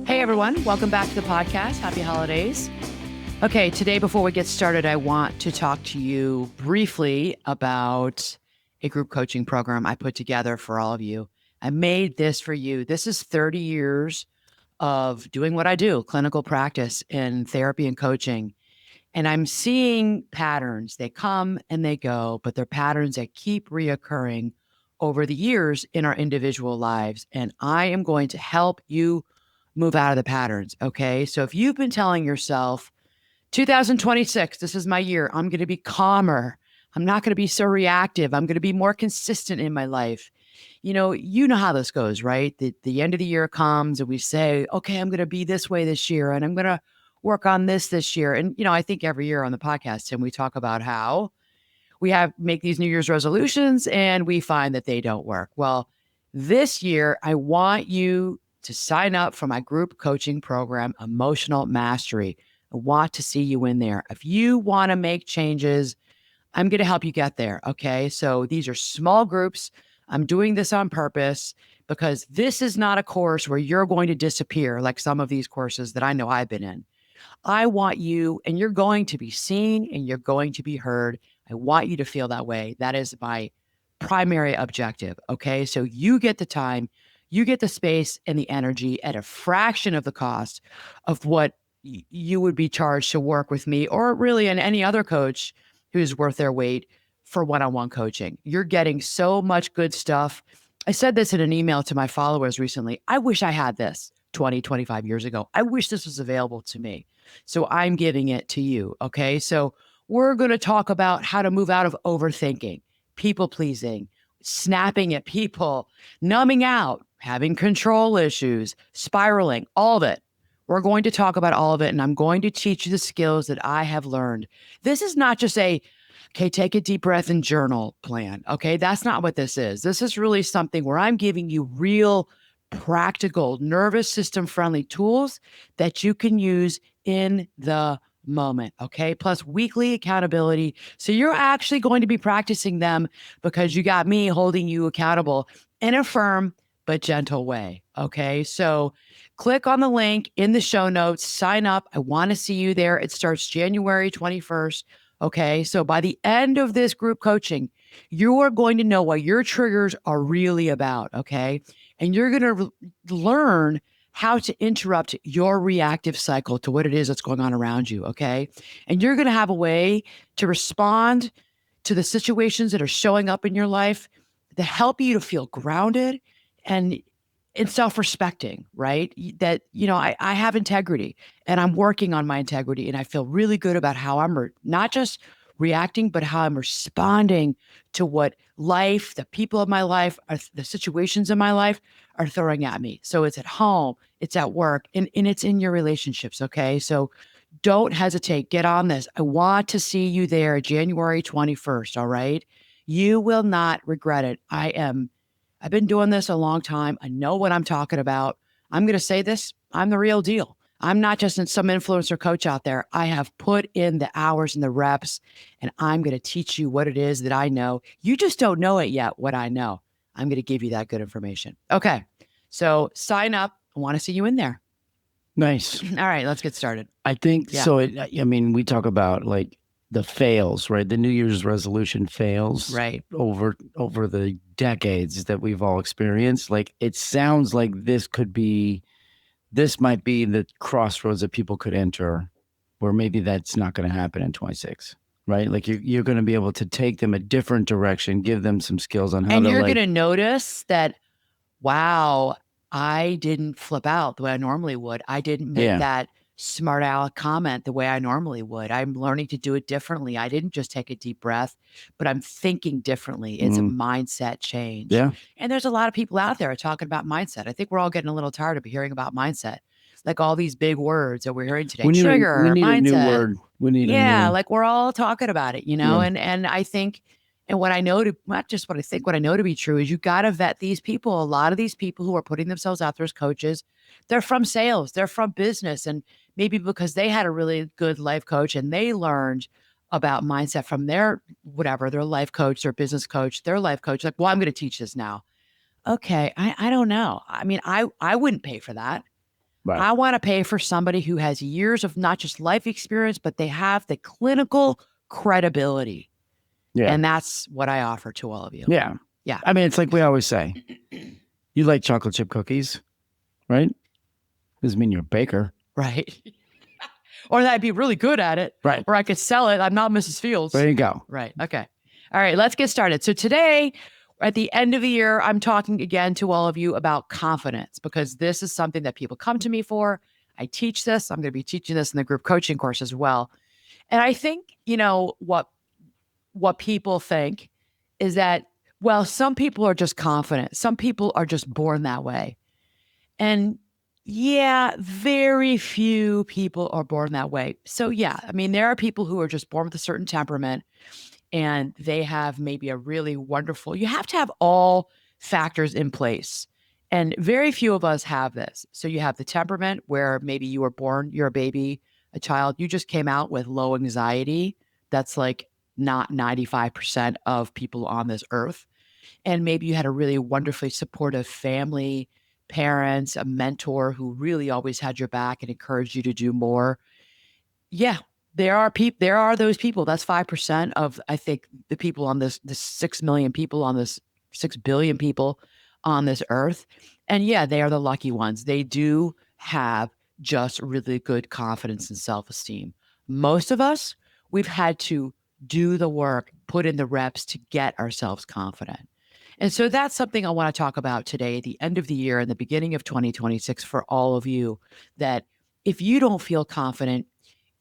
Hey everyone, welcome back to the podcast. Happy holidays. Okay, today before we get started, I want to talk to you briefly about a group coaching program I put together for all of you. I made this for you. This is 30 years of doing what I do, clinical practice in therapy and coaching. And I'm seeing patterns. They come and they go, but they're patterns that keep reoccurring over the years in our individual lives. And I am going to help you move out of the patterns. Okay. So if you've been telling yourself, 2026, this is my year, I'm going to be calmer. I'm not going to be so reactive. I'm going to be more consistent in my life. You know how this goes, right? The end of the year comes and we say, okay, I'm going to be this way this year and I'm going to work on this year. And, I think every year on the podcast, Tim, we talk about how we make these New Year's resolutions and we find that they don't work. Well, this year, I want you to sign up for my group coaching program, Emotional Mastery. I want to see you in there. If you want to make changes, I'm going to help you get there. Okay. So these are small groups. I'm doing this on purpose because this is not a course where you're going to disappear like some of these courses that I know I've been in. I want you, and you're going to be seen and you're going to be heard. I want you to feel that way. That is my primary objective. Okay. So you get the time, you get the space and the energy at a fraction of the cost of what you would be charged to work with me or really any other coach who's worth their weight for one-on-one coaching. You're getting so much good stuff. I said this in an email to my followers recently. I wish I had this 20, 25 years ago. I wish this was available to me. So I'm giving it to you. Okay. So we're going to talk about how to move out of overthinking, people pleasing, snapping at people, numbing out, having control issues, spiraling, all of it. We're going to talk about all of it. And I'm going to teach you the skills that I have learned. This is not just okay, take a deep breath and journal plan. Okay. That's not what this is. This is really something where I'm giving you real practical nervous system friendly tools that you can use in the moment. Okay. Plus weekly accountability. So you're actually going to be practicing them because you got me holding you accountable in a firm but gentle way. Okay. So click on the link in the show notes, sign up. I want to see you there. It starts January 21st. Okay. So by the end of this group coaching, you are going to know what your triggers are really about. Okay. And you're going to learn how to interrupt your reactive cycle to what it is that's going on around you. Okay. And you're going to have a way to respond to the situations that are showing up in your life that help you to feel grounded and self-respecting, right? That, I have integrity and I'm working on my integrity and I feel really good about how I'm not just reacting, but how I'm responding to what life, the people of my life, the situations in my life are throwing at me. So it's at home, it's at work, and it's in your relationships. Okay. So don't hesitate. Get on this. I want to see you there January 21st. All right. You will not regret it. I've been doing this a long time. I know what I'm talking about. I'm going to say this. I'm the real deal. I'm not just some influencer coach out there. I have put in the hours and the reps, and I'm going to teach you what it is that I know. You just don't know it yet, what I know. I'm going to give you that good information. Okay. So sign up. I want to see you in there. Nice. All right, let's get started. I think so. We talk about like the fails, right? The New Year's resolution fails, right? Over the decades that we've all experienced. Like it sounds like this might be the crossroads that people could enter, where maybe that's not going to happen in 26, right? Like you're going to be able to take them a different direction, give them some skills on how and to. And you're going to notice that, wow, I didn't flip out the way I normally would. I didn't make that smart aleck comment the way I normally would. I'm learning to do it differently. I didn't just take a deep breath, but I'm thinking differently. It's a mindset change. Yeah. And there's a lot of people out there talking about mindset. I think we're all getting a little tired of hearing about mindset. Like all these big words that we're hearing today. We need mindset. A new word. Like we're all talking about it, and I think, and what I know not just what I think, what I know to be true is you got to vet these people. A lot of these people who are putting themselves out there as coaches, they're from sales, they're from business. And maybe because they had a really good life coach and they learned about mindset from their life coach, their business coach, their life coach, like, I'm going to teach this now. Okay. I don't know. I mean, I wouldn't pay for that. Right. I want to pay for somebody who has years of not just life experience, but they have the clinical credibility. Yeah. And that's what I offer to all of you. Yeah. Yeah. I mean, it's like we always say, you like chocolate chip cookies, right? Doesn't mean you're a baker. Right. Or that I'd be really good at it. Right. Or I could sell it. I'm not Mrs. Fields. There you go. Right. Okay. All right. Let's get started. So today, at the end of the year, I'm talking again to all of you about confidence because this is something that people come to me for. I teach this. I'm going to be teaching this in the group coaching course as well. And I think, what people think is that, well, some people are just confident. Some people are just born that way. And yeah, very few people are born that way. So yeah, I mean, there are people who are just born with a certain temperament and they have maybe a really wonderful, you have to have all factors in place. And very few of us have this. So you have the temperament where maybe you were born, you're a baby, a child, you just came out with low anxiety. That's like not 95% of people on this earth. And maybe you had a really wonderfully supportive family, parents, a mentor who really always had your back and encouraged you to do more. Yeah, there are those people. That's 5% of, I think, the people on this 6 million people on this 6 billion people on this earth. And yeah, they are the lucky ones. They do have just really good confidence and self-esteem. Most of us, we've had to do the work, put in the reps to get ourselves confident. And so that's something I want to talk about today at the end of the year and the beginning of 2026 for all of you, that if you don't feel confident,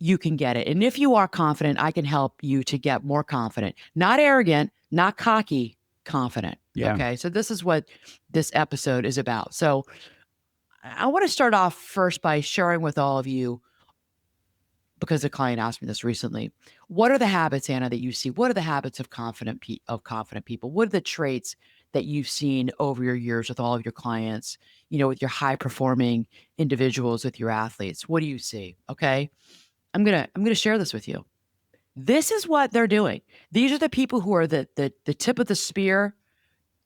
you can get it. And if you are confident, I can help you to get more confident, not arrogant, not cocky, confident. Yeah. Okay. So this is what this episode is about. So I want to start off first by sharing with all of you, because a client asked me this recently. What are the habits, Anna, that you see? What are the habits of confident people? What are the traits that you've seen over your years with all of your clients, with your high performing individuals, with your athletes? What do you see? Okay. I'm going to share this with you. This is what they're doing. These are the people who are the tip of the spear.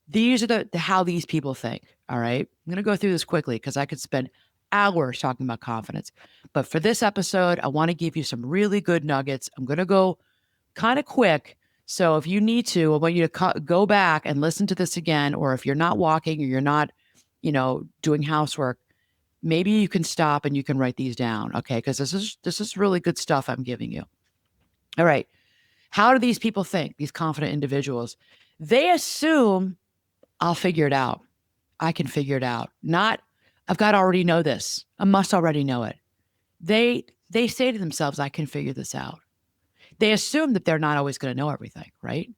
These are the how these people think. All right. I'm going to go through this quickly because I could spend hours talking about confidence. But for this episode, I want to give you some really good nuggets. I'm going to go kind of quick. So if you need to, I want you to go back and listen to this again. Or if you're not walking or you're not, doing housework, maybe you can stop and you can write these down. Okay. Because this is really good stuff I'm giving you. All right. How do these people think? These confident individuals, they assume I'll figure it out. I can figure it out. Not, I've got to already know this. I must already know it. They say to themselves, I can figure this out. They assume that they're not always going to know everything, right?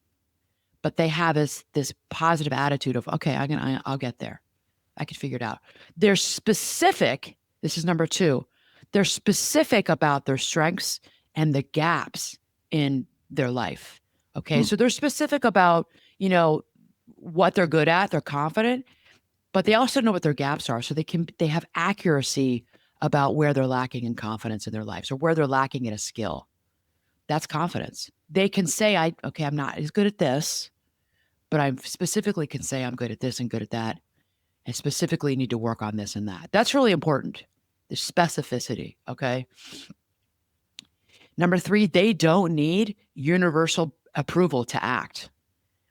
But they have this positive attitude of, okay, I'll get there. I can figure it out. They're specific. This is number 2. They're specific about their strengths and the gaps in their life. Okay. So they're specific about, what they're good at. They're confident, but they also know what their gaps are. So they have accuracy about where they're lacking in confidence in their lives or where they're lacking in a skill. That's confidence. They can say, I'm not as good at this, but I specifically can say I'm good at this and good at that. And specifically need to work on this and that. That's really important. The specificity. Okay. Number 3, they don't need universal approval to act,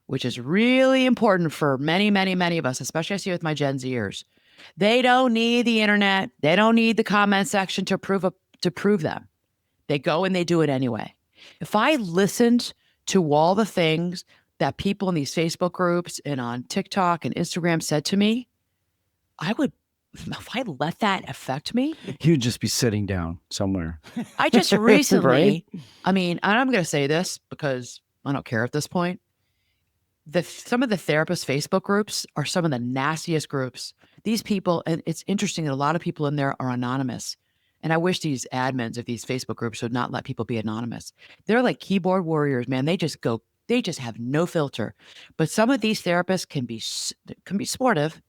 which is really important for many, many, many of us, especially I see with my Gen Zers. They don't need the internet. They don't need the comment section to prove them. They go and they do it anyway. If I listened to all the things that people in these Facebook groups and on TikTok and Instagram said to me, if I let that affect me, You'd just be sitting down somewhere. I just recently, Right? and I'm going to say this because I don't care at this point. Some of the therapist Facebook groups are some of the nastiest groups. These people, and it's interesting that a lot of people in there are anonymous. And I wish these admins of these Facebook groups would not let people be anonymous. They're like keyboard warriors, man. They just have no filter. But some of these therapists can be sportive.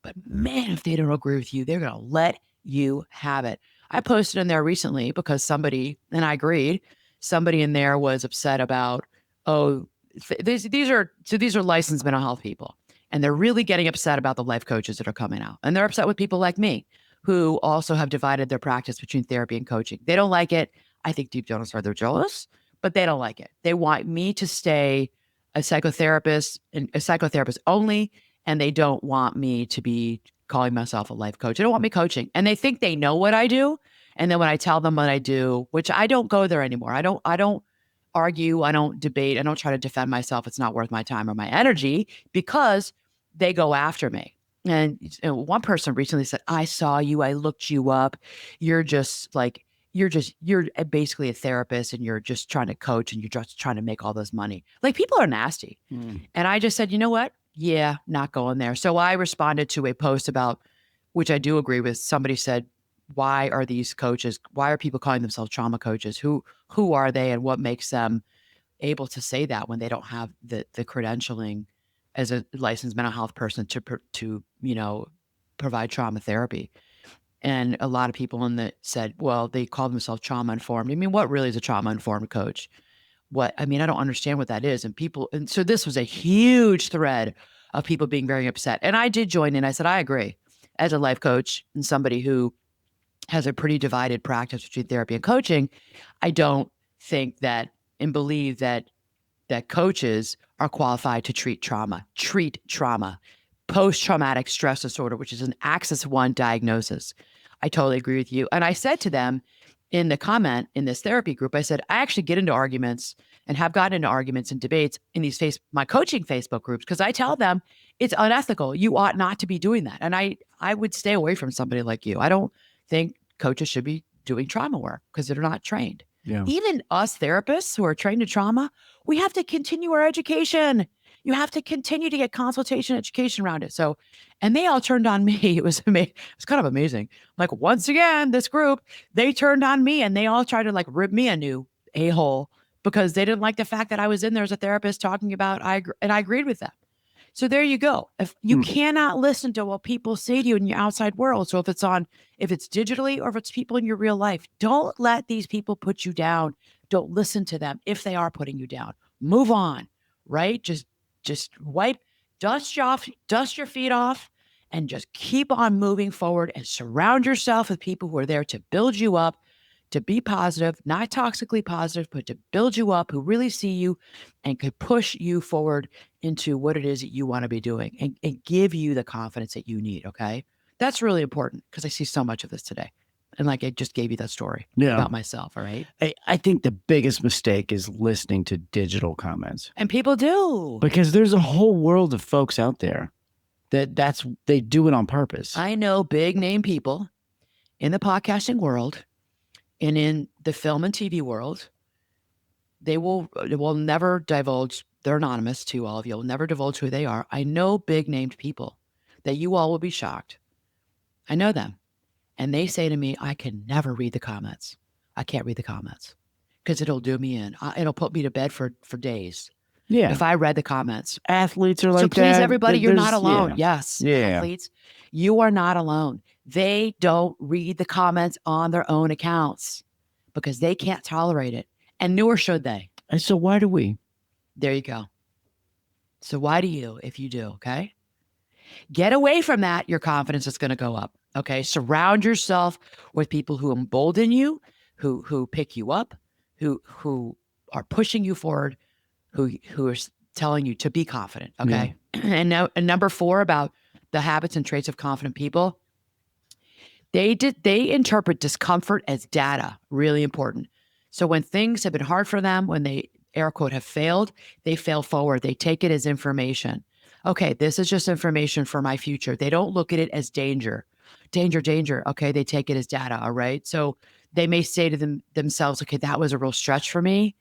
But man, if they don't agree with you, they're going to let you have it. I posted in there recently because somebody, and I agreed, somebody in there was upset about, these are licensed mental health people. And they're really getting upset about the life coaches that are coming out. And they're upset with people like me who also have divided their practice between therapy and coaching. They don't like it. I think deep down inside they're jealous, but they don't like it. They want me to stay a psychotherapist and a psychotherapist only, and they don't want me to be calling myself a life coach. They don't want me coaching, and they think they know what I do. And then when I tell them what I do, which I don't go there anymore. I don't argue. I don't debate. I don't try to defend myself. It's not worth my time or my energy because they go after me. And one person recently said, I saw you. I looked you up. You're just like, you're basically a therapist and you're just trying to coach and you're just trying to make all this money. Like people are nasty. And I just said, you know what? Yeah, not going there. So I responded to a post about, which I do agree with. Somebody said, why are these coaches, why are people calling themselves trauma coaches? Who are they and what makes them able to say that when they don't have the credentialing as a licensed mental health person to provide trauma therapy? And a lot of people in the said, well, they call themselves trauma informed. I mean, what really is a trauma informed coach? I don't understand what that is. And so this was a huge thread of people being very upset. And I did join in. I said, I agree. As a life coach and somebody who has a pretty divided practice between therapy and coaching, I don't think that and believe that coaches are qualified to treat trauma, post-traumatic stress disorder, which is an Axis 1 diagnosis. I totally agree with you. And I said to them in the comment in this therapy group, I said, I actually get into arguments and have gotten into arguments and debates in these my coaching Facebook groups because I tell them it's unethical. You ought not to be doing that. And I would stay away from somebody like you. I don't think coaches should be doing trauma work because they're not trained. Yeah. Even us therapists who are trained in trauma, we have to continue our education. You have to continue to get consultation education around it. So, and they all turned on me. It was amazing. It was kind of amazing. Like once again, this group, they turned on me and they all tried to like rib me a new a-hole because they didn't like the fact that I was in there as a therapist talking about, and I agreed with them. So there you go. If you cannot listen to what people say to you in your outside world. So if it's digitally or if it's people in your real life, don't let these people put you down. Don't listen to them if they are putting you down. Move on, right? Just dust your feet off and just keep on moving forward and surround yourself with people who are there to build you up, to be positive, not toxically positive, but to build you up, who really see you and could push you forward into what it is that you want to be doing and give you the confidence that you need. Okay. That's really important because I see so much of this today. And like I just gave you that story about myself. All right. I think the biggest mistake is listening to digital comments. And people do. Because there's a whole world of folks out there they do it on purpose. I know big name people in the podcasting world and in the film and TV world. They will never divulge. They're anonymous to all of you. Will never divulge who they are. I know big named people that you all will be shocked. I know them. And they say to me, I can never read the comments. I can't read the comments because it'll do me in. It'll put me to bed for days. Yeah. If I read the comments. Athletes are like that. So please, everybody, you're not alone. Yeah. Yes. Yeah. Athletes, you are not alone. They don't read the comments on their own accounts because they can't tolerate it. And nor should they. And so why do we? There you go. So why do you, if you do, okay? Get away from that. Your confidence is going to go up. Okay. Surround yourself with people who embolden you, who pick you up, who are pushing you forward, who are telling you to be confident. Okay. Yeah. And now, number 4 about the habits and traits of confident people. They interpret discomfort as data. Really important. So when things have been hard for them, when they air quote have failed, they fail forward. They take it as information. Okay, this is just information for my future. They don't look at it as danger. Danger. Okay, they take it as data. All right. So they may say to themselves, okay, that was a real stretch for me.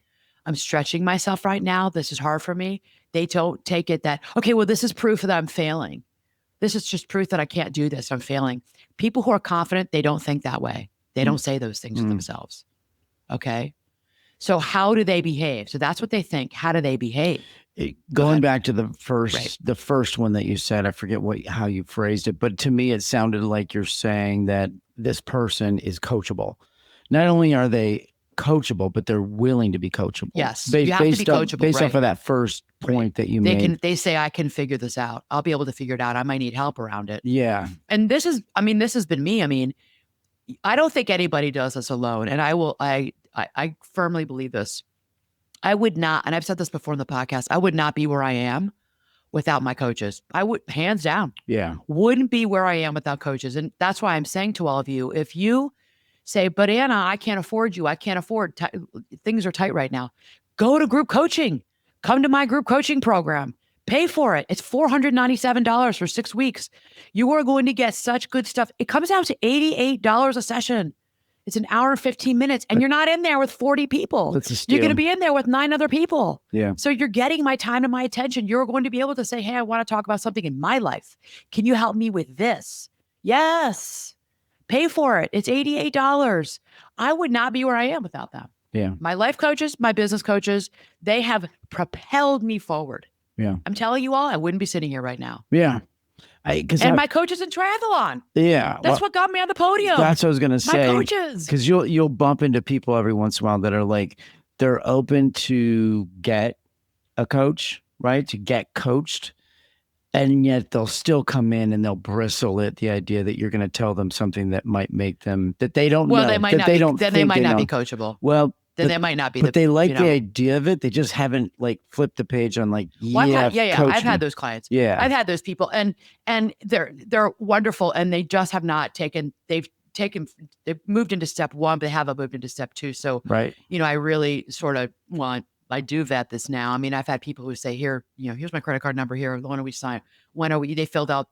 I'm stretching myself right now. This is hard for me. They don't take it that, okay, well, this is proof that I'm failing. This is just proof that I can't do this. I'm failing. People who are confident, they don't think that way. They don't say those things to themselves. Okay. So how do they behave? So that's what they think. How do they behave? Going back to the first one that you said, I forget how you phrased it, but to me, it sounded like you're saying that this person is coachable. Not only are they coachable, but they're willing to be coachable. Yes, you have to be coachable. Based right. off of that first point that you made. They say, I can figure this out. I'll be able to figure it out. I might need help around it. Yeah. And this has been me. I mean, I don't think anybody does this alone. And I firmly believe this. I would not, and I've said this before in the podcast, I would not be where I am without my coaches. I would, hands down. Yeah. Wouldn't be where I am without coaches. And that's why I'm saying to all of you, if you say, but Anna, I can't afford you. I can't afford, things are tight right now. Go to group coaching. Come to my group coaching program. Pay for it. It's $497 for 6 weeks. You are going to get such good stuff. It comes out to $88 a session. It's an hour and 15 minutes, and you're not in there with 40 people. That's a steal. You're going to be in there with 9 other people. Yeah. So you're getting my time and my attention. You're going to be able to say, hey, I want to talk about something in my life. Can you help me with this? Yes. Pay for it. It's $88. I would not be where I am without them. Yeah. My life coaches, my business coaches, they have propelled me forward. Yeah. I'm telling you all, I wouldn't be sitting here right now. Yeah. My coaches in triathlon. Yeah. That's what got me on the podium. That's what I was going to say. My coaches. Because you'll bump into people every once in a while that are like, they're open to get a coach, right? To get coached. And yet they'll still come in and they'll bristle at the idea that you're going to tell them something that might make them, that they don't know. They might not be, then they might not be coachable. Well, then they might not be. But they like the idea of it. They just haven't like flipped the page on like, I've had those clients. Yeah. I've had those people and they're wonderful. And they just have not taken, they've moved into step 1, but they haven't moved into step 2. So, right. I really sort of I do vet this now. I mean, I've had people who say, here, here's my credit card number here. When are we sign? They filled out,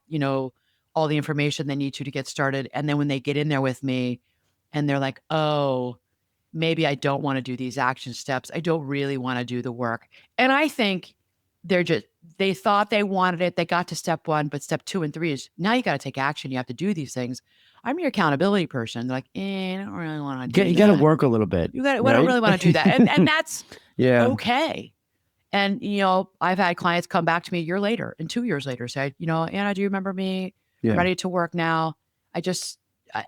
all the information they need to get started. And then when they get in there with me and they're like, oh, maybe I don't want to do these action steps. I don't really want to do the work. And I think they thought they wanted it. They got to step 1, but step 2 and 3 is now you got to take action. You have to do these things. I'm your accountability person. They're like, I don't really want to do that. You got to work a little bit. I don't really want to do that. And that's okay. And, I've had clients come back to me a year later and 2 years later say, Anna, do you remember me? Yeah. Ready to work now.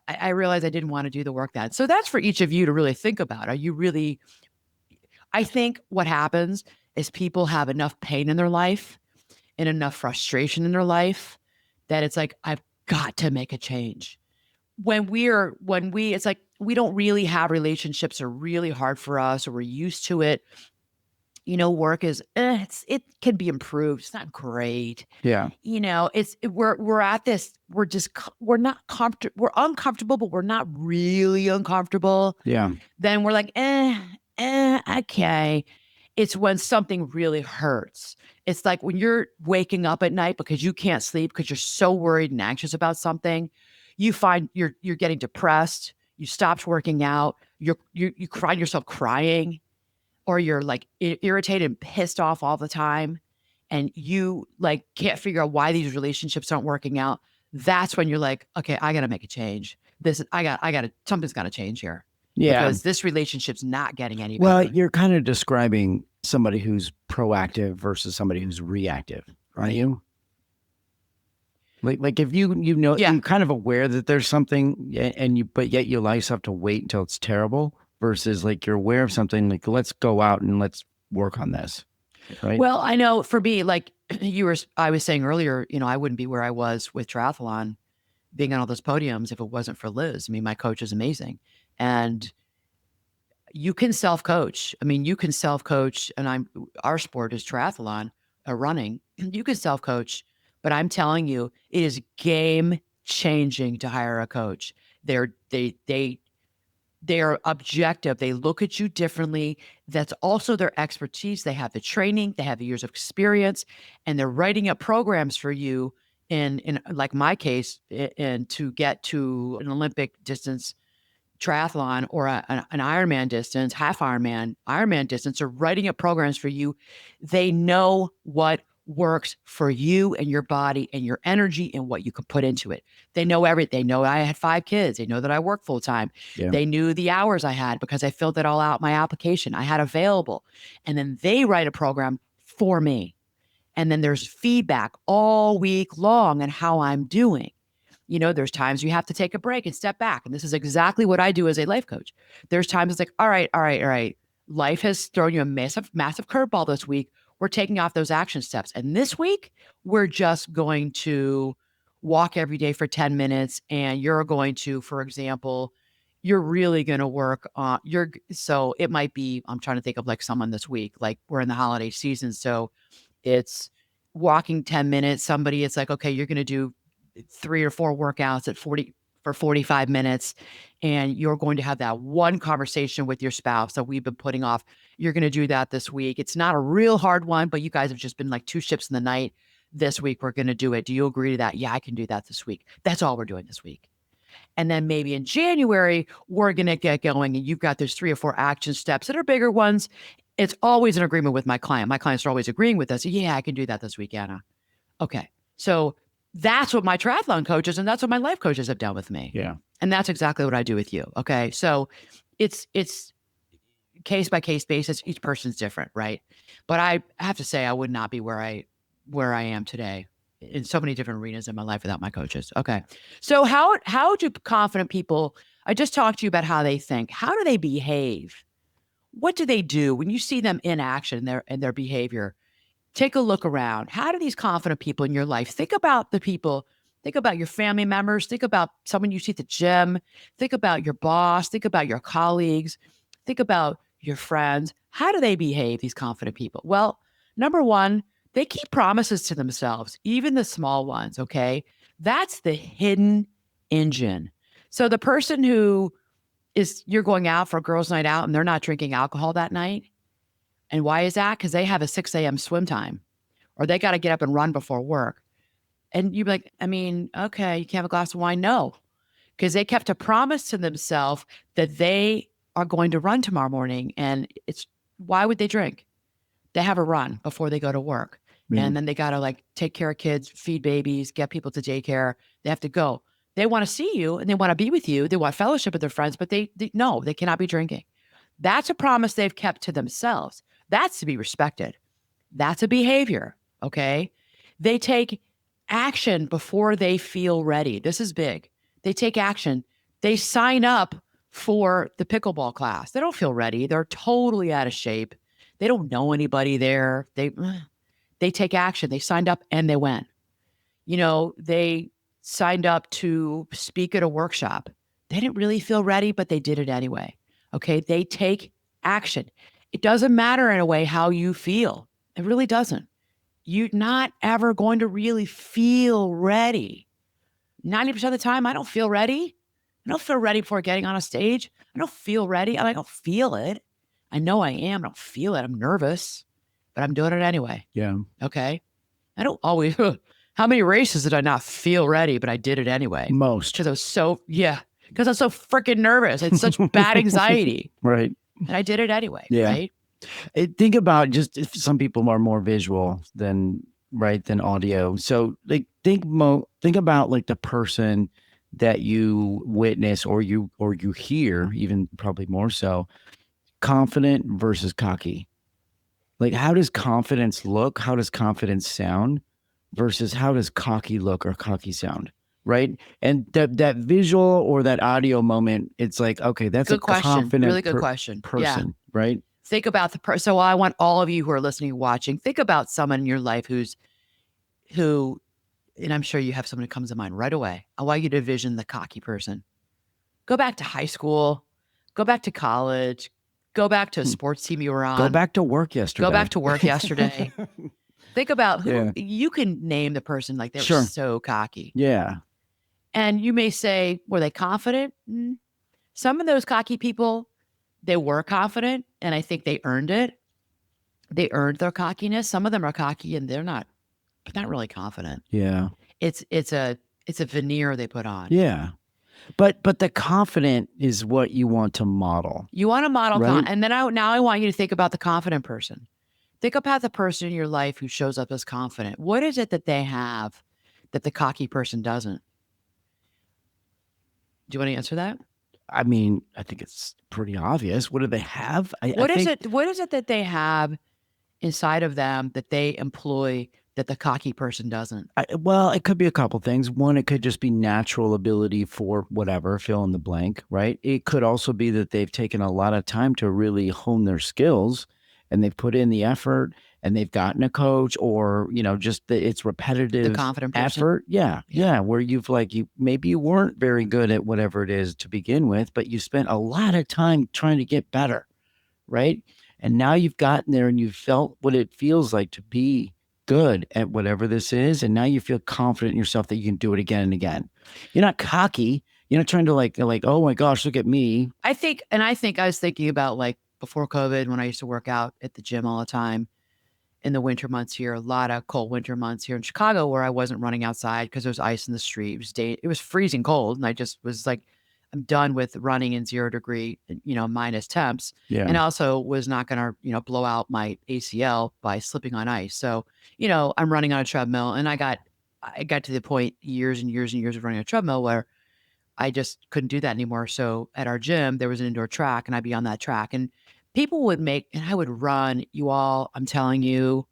I realized I didn't want to do the work then. So that's for each of you to really think about. Are you really, I think what happens is people have enough pain in their life and enough frustration in their life that it's like, I've got to make a change. It's like, we don't really have relationships are really hard for us or we're used to it. Work is, it can be improved. It's not great. Yeah. We're at this, we're not comfortable. We're uncomfortable, but we're not really uncomfortable. Yeah. Then we're like, okay. It's when something really hurts. It's like when you're waking up at night because you can't sleep because you're so worried and anxious about something. You find you're getting depressed. You stopped working out. You find yourself crying. Or you're like irritated and pissed off all the time and you like can't figure out why these relationships aren't working out. That's when you're like, okay, I got to make a change. Something's got to change here. Yeah. Because this relationship's not getting any better. Well, you're kind of describing somebody who's proactive versus somebody who's reactive, aren't you? Like if you're kind of aware that there's something but yet you allow yourself to wait until it's terrible. Versus like you're aware of something like let's go out and let's work on this, right? Well, I know for me, like I was saying earlier, I wouldn't be where I was with triathlon, being on all those podiums if it wasn't for Liz. I mean, my coach is amazing, and you can self-coach. I mean, you can self-coach, and our sport is triathlon, running. You can self-coach, but I'm telling you, it is game changing to hire a coach. They are objective. They look at you differently. That's also their expertise. They have the training, they have the years of experience, and they're writing up programs for you in like my case, and to get to an Olympic distance triathlon or an Ironman distance, half Ironman distance, are writing up programs for you. They know what works for you and your body and your energy and what you can put into it. They know everything. They know I had 5 kids. They know that I work full time. Yeah. They knew the hours I had because I filled it all out my application. I had available. And then they write a program for me. And then there's feedback all week long on how I'm doing. There's times you have to take a break and step back. And this is exactly what I do as a life coach. There's times it's like, all right. Life has thrown you a massive, massive curveball this week. We're taking off those action steps. And this week, we're just going to walk every day for 10 minutes. And you're going to, for example, you're really going to work on so it might be, I'm trying to think of like someone this week, like we're in the holiday season. So it's walking 10 minutes. Somebody, it's like, okay, you're going to do 3 or 4 workouts at 45 minutes. And you're going to have that one conversation with your spouse that we've been putting off. You're going to do that this week. It's not a real hard one, but you guys have just been like 2 ships in the night. This week, we're going to do it. Do you agree to that? Yeah, I can do that this week. That's all we're doing this week. And then maybe in January, we're going to get going and you've got those 3 or 4 action steps that are bigger ones. It's always an agreement with my client. My clients are always agreeing with us. Yeah, I can do that this week, Anna. Okay. So that's what my triathlon coaches and that's what my life coaches have done with me. Yeah. And that's exactly what I do with you. Okay. So it's case by case basis. Each person's different, right? But I have to say I would not be where I am today in so many different arenas in my life without my coaches. Okay. So how do confident people, I just talked to you about how they think. How do they behave? What do they do when you see them in action and their behavior? Take a look around. How do these confident people in your life think about the people? Think about your family members. Think about someone you see at the gym. Think about your boss. Think about your colleagues. Think about your friends. How do they behave, these confident people? Well, number one, they keep promises to themselves, even the small ones, okay? That's the hidden engine. So the person who you're going out for a girls' night out and they're not drinking alcohol that night. And why is that? Because they have a 6 a.m. swim time or they got to get up and run before work. And you'd be like, I mean, okay, you can't have a glass of wine? No, because they kept a promise to themselves that they are going to run tomorrow morning. And why would they drink? They have a run before they go to work. Yeah. And then they got to like take care of kids, feed babies, get people to daycare. They have to go. They want to see you and they want to be with you. They want fellowship with their friends, but they cannot be drinking. That's a promise they've kept to themselves. That's to be respected. That's a behavior, okay? They take action before they feel ready. This is big. They take action. They sign up for the pickleball class. They don't feel ready. They're totally out of shape. They don't know anybody there. They take action. They signed up and they went. They signed up to speak at a workshop. They didn't really feel ready, but they did it anyway. Okay, they take action. It doesn't matter in a way how you feel. It really doesn't. You're not ever going to really feel ready. 90% of the time, I don't feel ready. I don't feel ready before getting on a stage. I don't feel ready. I don't feel it. I know I am. I don't feel it. I'm nervous, but I'm doing it anyway. Yeah. Okay. I don't always, how many races did I not feel ready, but I did it anyway? Most. Because I'm so freaking nervous. It's such bad anxiety. Right. And I did it anyway. Yeah. Right. Think about just if some people are more visual than audio. So like think about like the person that you witness or you hear, even probably more so, confident versus cocky. Like how does confidence look? How does confidence sound versus how does cocky look or cocky sound? Right. And that visual or that audio moment, it's like, okay, that's good a question. confident Really good question. person, Yeah. right? Think about the person. So I want all of you who are listening, watching, think about someone in your life who, and I'm sure you have someone who comes to mind right away. I want you to envision the cocky person. Go back to high school, go back to college, go back to a sports team you were on. Go back to work yesterday. Think about who you can name the person like they were so cocky. Yeah. And you may say, were they confident? Some of those cocky people, they were confident, and I think they earned it. They earned their cockiness. Some of them are cocky and they're not really confident. Yeah. It's a veneer they put on. Yeah. But the confident is what you want to model. You want to model, right? And then I want you to think about the confident person. Think about the person in your life who shows up as confident. What is it that they have that the cocky person doesn't? Do you want to answer that? I mean, I think it's pretty obvious. What do they have? What is it that they have inside of them that they employ that the cocky person doesn't? Well, it could be a couple things. One, it could just be natural ability for whatever, fill in the blank, right? It could also be that they've taken a lot of time to really hone their skills and they've put in the effort and they've gotten a coach or, just it's The repetitive confident person? effort. Yeah. Where maybe you weren't very good at whatever it is to begin with, but you spent a lot of time trying to get better, right? And now you've gotten there and you've felt what it feels like to be good at whatever this is. And now you feel confident in yourself that you can do it again and again. You're not cocky. You're not trying to like, oh my gosh, look at me. I think I was thinking about like before COVID when I used to work out at the gym all the time in the winter months here, a lot of cold winter months here in Chicago where I wasn't running outside because there was ice in the street. It was freezing cold. And I just was like, I'm done with running in 0 degree, minus temps. Yeah. And also was not going to, blow out my ACL by slipping on ice. So, I'm running on a treadmill and I got to the point years and years and years of running a treadmill where I just couldn't do that anymore. So at our gym, there was an indoor track and I'd be on that track and and I would run I'm telling you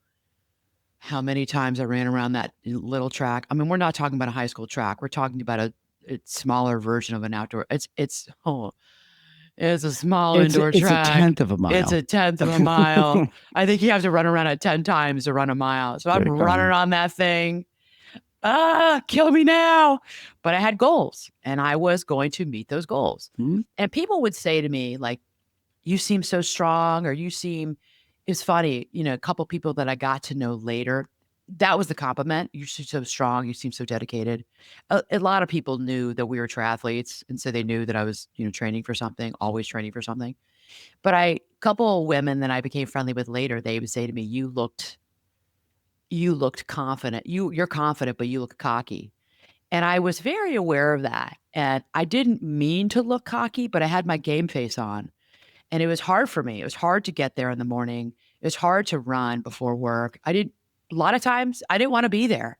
how many times I ran around that little track. I mean, we're not talking about a high school track. We're talking about a smaller version of an outdoor. It's a small indoor It's track. a tenth of a mile. It's a tenth of a mile. I think you have to run around it 10 times to run a mile. So I'm running on that thing. Kill me now. But I had goals and I was going to meet those goals. Mm-hmm. And people would say to me, like, you seem so strong, or it's funny, a couple people that I got to know later, that was the compliment. You seem so strong. You seem so dedicated. A lot of people knew that we were triathletes. And so they knew that I was, training for something, always training for something. But a couple of women that I became friendly with later, they would say to me, you looked confident. You're confident, but you look cocky. And I was very aware of that. And I didn't mean to look cocky, but I had my game face on. And it was hard for me. It was hard to get there in the morning. It was hard to run before work. A lot of times I didn't want to be there.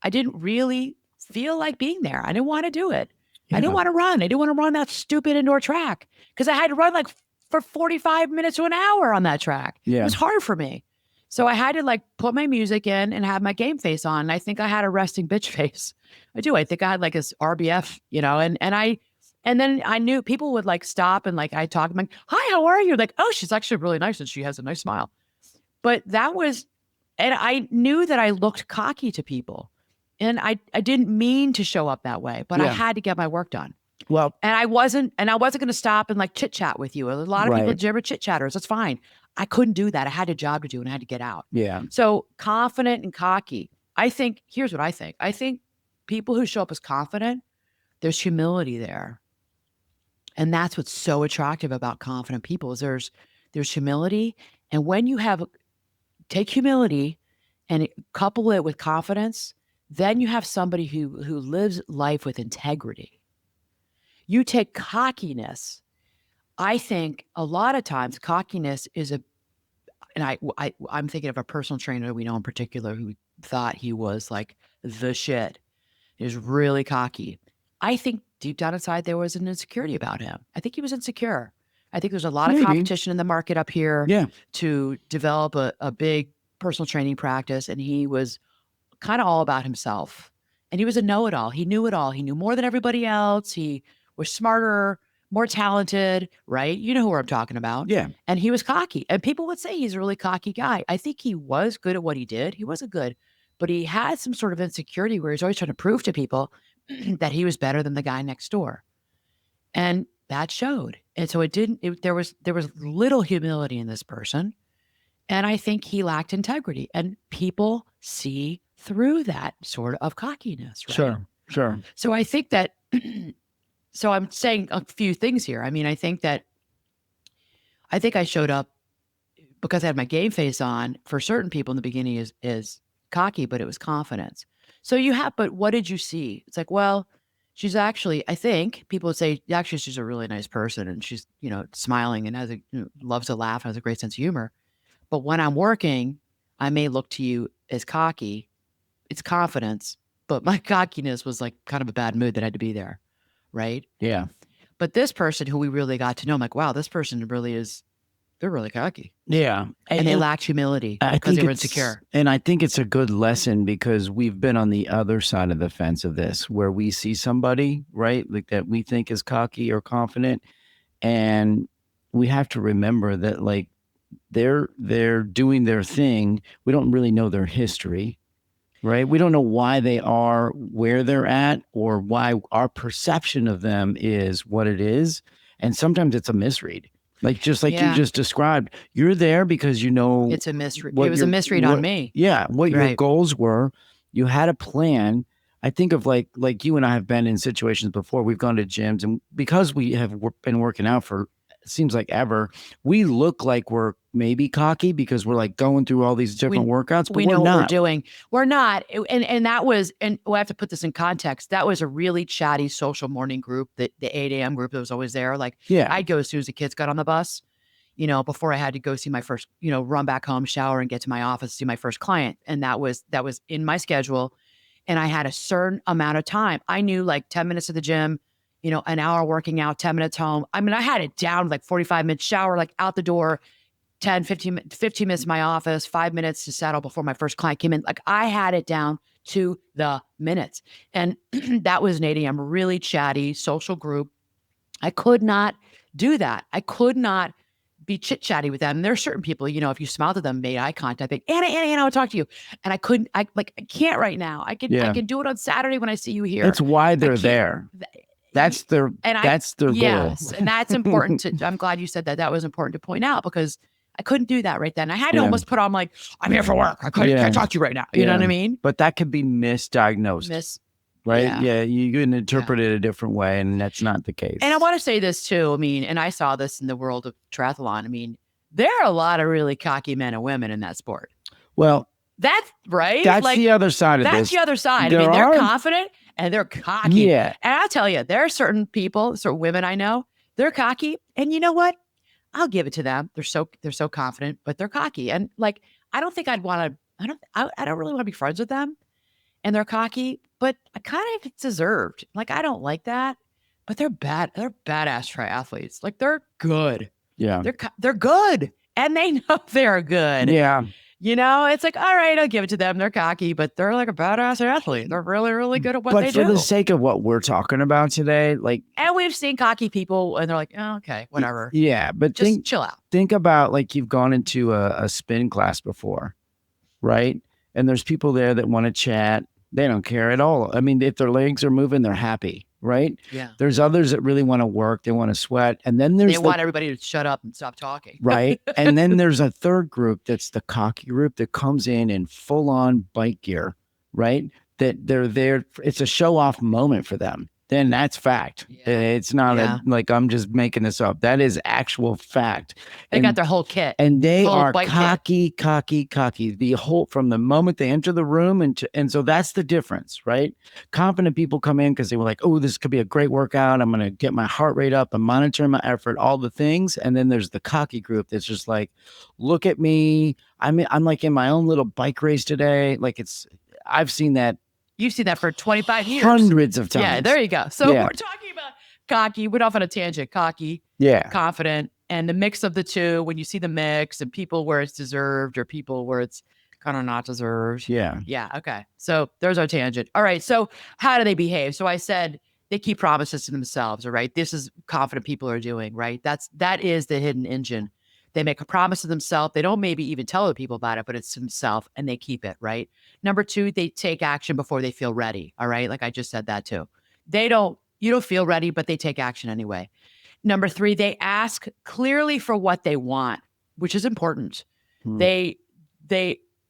I didn't really feel like being there. I didn't want to do it. Yeah. I didn't want to run. I didn't want to run that stupid indoor track because I had to run like for 45 minutes to an hour on that track. Yeah. It was hard for me. So I had to like put my music in and have my game face on. And I think I had a resting bitch face. I do. I think I had like this RBF, and then I knew people would like stop and like I talk. I'm like, hi, how are you? Like, oh, she's actually really nice and she has a nice smile. But and I knew that I looked cocky to people. And I didn't mean to show up that way, but I had to get my work done. Well, and I wasn't going to stop and like chit chat with you. A lot of people at gym are chit chatters. That's fine. I couldn't do that. I had a job to do and I had to get out. Yeah. So confident and cocky. Here's what I think. I think people who show up as confident, there's humility there. And that's what's so attractive about confident people is there's humility. And when you take humility and couple it with confidence, then you have somebody who lives life with integrity. You take cockiness. I think a lot of times cockiness is I'm thinking of a personal trainer we know in particular who thought he was like the shit. He was really cocky. I think deep down inside there was an insecurity about him. I think he was insecure. I think there's a lot of competition in the market up here to develop a big personal training practice. And he was kind of all about himself. And he was a know-it-all. He knew it all. He knew more than everybody else. He was smarter, more talented, right? You know who I'm talking about. Yeah. And he was cocky. And people would say he's a really cocky guy. I think he was good at what he did. He wasn't good. But he had some sort of insecurity where he's always trying to prove to people that he was better than the guy next door. And that showed. And so there was little humility in this person. And I think he lacked integrity. And people see through that sort of cockiness, right? Sure. So I think that, so I'm saying a few things here. I mean, I think I showed up because I had my game face on for certain people in the beginning is cocky, but it was confidence. So but what did you see? It's like, well, she's actually, I think people would say, actually, she's a really nice person and she's, smiling and loves to laugh and has a great sense of humor. But when I'm working, I may look to you as cocky. It's confidence, but my cockiness was like kind of a bad mood that had to be there. Right? Yeah. But this person who we really got to know, I'm like, wow, this person really is they're really cocky. Yeah. And they lacked humility I because think they were it's insecure. and I think it's a good lesson because we've been on the other side of the fence of this, where we see somebody, right, like that we think is cocky or confident, and we have to remember that like they're doing their thing. We don't really know their history, right? We don't know why they are where they're at or why our perception of them is what it is. And sometimes it's a misread. Like just like you Yeah. just described, you're there because you know It's a misread. It what was a your misread on me. what your Right. goals were. You had a plan. I think of like you and I have been in situations before. We've gone to gyms, and because we have been working out for it seems like ever, we look like we're maybe cocky because we're like going through all these different workouts, but We we're know what we're not. doing. We're not. And that was, and we have to put this in context. That was a really chatty social morning group, the 8 a.m. group that was always there. Like Yeah. I'd go as soon as the kids got on the bus, before I had to go see my first, run back home, shower, and get to my office, see my first client. And that was in my schedule. And I had a certain amount of time. I knew like 10 minutes at the gym, an hour working out, 10 minutes home. I mean, I had it down like 45 minutes shower, like out the door, 10, 15 minutes in my office, 5 minutes to settle before my first client came in. Like I had it down to the minutes. And that was an 8 a.m. really chatty social group. I could not do that. I could not be chit-chatty with them. And there are certain people, if you smiled at them, made eye contact, think, Anna, I want to talk to you. And I couldn't, I can't right now. I can do it on Saturday when I see you here. That's why they're there. That's their goal. Yes. And that's important I'm glad you said that. That was important to point out because I couldn't do that right then. I had to almost put on like, I'm here for work. I can't talk to you right now. You know what I mean? But that could be misdiagnosed. Right? Yeah. You can interpret it a different way, and that's not the case. And I want to say this too. I mean, and I saw this in the world of triathlon. I mean, there are a lot of really cocky men and women in that sport. Well, that's right. That's like, the other side of this. That's the other side. I mean, they're confident and they're cocky. Yeah. And I'll tell you, there are certain people, certain women I know, they're cocky. And you know what? I'll give it to them. They're so confident, but they're cocky. And like, I don't think I'd want to, I don't really want to be friends with them. And they're cocky, but I kind of it's deserved. Like, I don't like that, but they're bad. They're badass triathletes. Like they're good. Yeah. They're good. And they know they're good. Yeah. It's like, all right, I'll give it to them. They're cocky, but they're like a badass athlete. They're really, really good at what they do. But for the sake of what we're talking about today, like, and we've seen cocky people and they're like, oh, okay, whatever. Yeah. But just chill out. Think about like you've gone into a spin class before, right? And there's people there that want to chat. They don't care at all. I mean, if their legs are moving, they're happy, right? Yeah. There's others that really want to work. They want to sweat. And then they want everybody to shut up and stop talking. Right. And then there's a third group that's the cocky group that comes in full on bike gear, right? That they're there. It's a show off moment for them. Then that's fact. Yeah. It's not like I'm just making this up. That is actual fact. They got their whole kit. And they are cocky. The whole from the moment they enter the room and so that's the difference, right? Confident people come in because they were like, oh, this could be a great workout. I'm gonna get my heart rate up, I'm monitoring my effort, all the things. And then there's the cocky group that's just like, look at me. I'm like in my own little bike race today. Like I've seen that. You've seen that for 25 years. Hundreds of times. Yeah, there you go. So we're talking about cocky. Went off on a tangent. Cocky, confident, and the mix of the two. When you see the mix and people where it's deserved or people where it's kind of not deserved. Yeah. Yeah. Okay. So there's our tangent. All right. So how do they behave? So I said they keep promises to themselves. All right. This is confident people are doing, right? That is the hidden engine. They make a promise to themselves. They don't maybe even tell other people about it, but it's to themselves and they keep it, right? Number two, they take action before they feel ready. All right. Like I just said that too. You don't feel ready, but they take action anyway. Number three, they ask clearly for what they want, which is important. They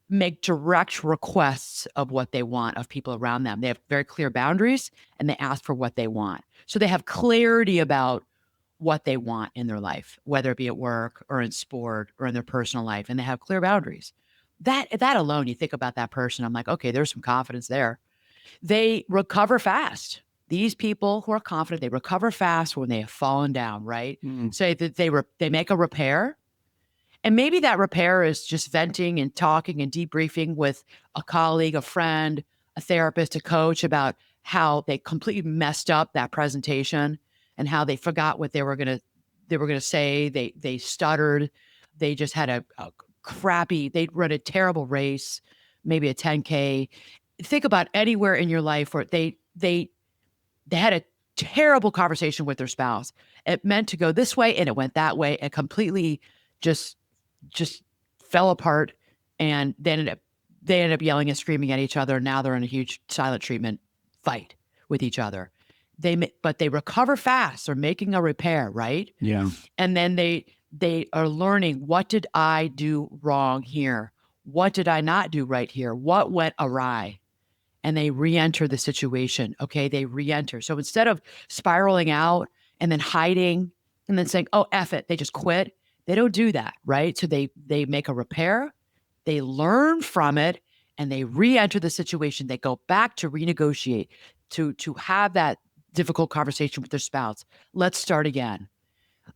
make direct requests of what they want of people around them. They have very clear boundaries and they ask for what they want. So they have clarity about what they want in their life, whether it be at work or in sport or in their personal life, and they have clear boundaries. That alone, you think about that person, I'm like, okay, there's some confidence there. They recover fast. These people who are confident, they recover fast when they have fallen down, right? Say that they make a repair, and maybe that repair is just venting and talking and debriefing with a colleague, a friend, a therapist, a coach about how they completely messed up that presentation and how they forgot what they were gonna say. They stuttered, they just had a crappy, they'd run a terrible race, maybe a 10K. Think about anywhere in your life where they had a terrible conversation with their spouse. It meant to go this way and it went that way. It completely just just fell apart, and they ended up yelling and screaming at each other. Now they're in a huge silent treatment fight with each other. But they recover fast. They're making a repair, right? Yeah. And then they are learning, what did I do wrong here? What did I not do right here? What went awry? And they re-enter the situation. Okay, they re-enter. So instead of spiraling out and then hiding and then saying, "Oh, F it," they just quit. They don't do that, right? So they make a repair, they learn from it, and they re-enter the situation. They go back to renegotiate, to have that difficult conversation with their spouse. Let's start again.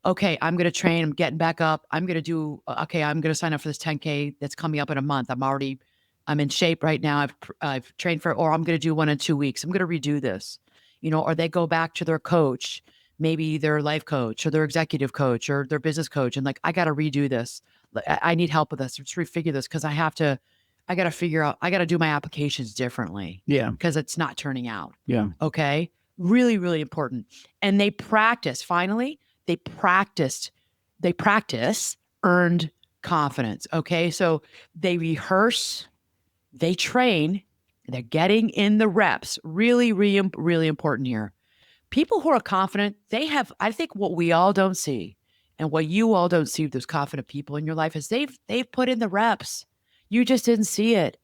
Okay, I'm going to train. I'm getting back up. I'm going to do, okay, I'm going to sign up for this 10K that's coming up in a month. I'm in shape right now. I've trained for, or I'm going to do one in 2 weeks. I'm going to redo this, or they go back to their coach, maybe their life coach or their executive coach or their business coach. And like, I got to redo this. I need help with this. Let's refigure this. Cause I got to figure out, I got to do my applications differently. Yeah. Because it's not turning out. Yeah. Okay. Really, really important. And they practice, finally, they practice earned confidence. Okay. So they rehearse, they train, they're getting in the reps. Really, really, really important here. People who are confident, they have, I think what we all don't see and what you all don't see with those confident people in your life is they've put in the reps. You just didn't see it.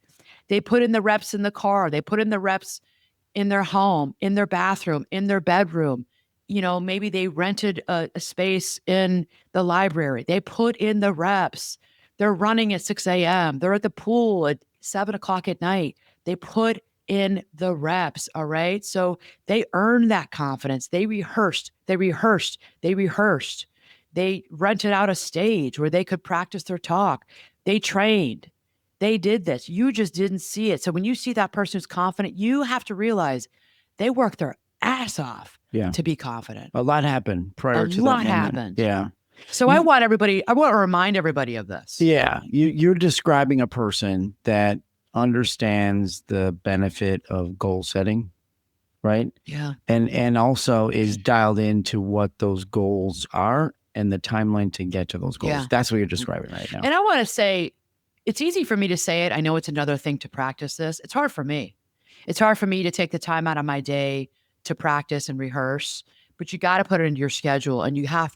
They put in the reps in the car. They put in the reps in their home, in their bathroom, in their bedroom. Maybe they rented a space in the library. They put in the reps. They're running at 6 a.m. They're at the pool at 7 o'clock at night. They put in the reps. All right. So they earned that confidence. They rehearsed. They rented out a stage where they could practice their talk. They trained. They did this. You just didn't see it. So when you see that person who's confident, you have to realize they worked their ass off to be confident. A lot happened prior to that moment. Happened. Yeah. So I want to remind everybody of this. Yeah. You're describing a person that understands the benefit of goal setting, right? Yeah. And also is dialed into what those goals are and the timeline to get to those goals. Yeah. That's what you're describing right now. And I want to say, it's easy for me to say it. I know it's another thing to practice this. It's hard for me. It's hard for me to take the time out of my day to practice and rehearse, but you got to put it into your schedule and you have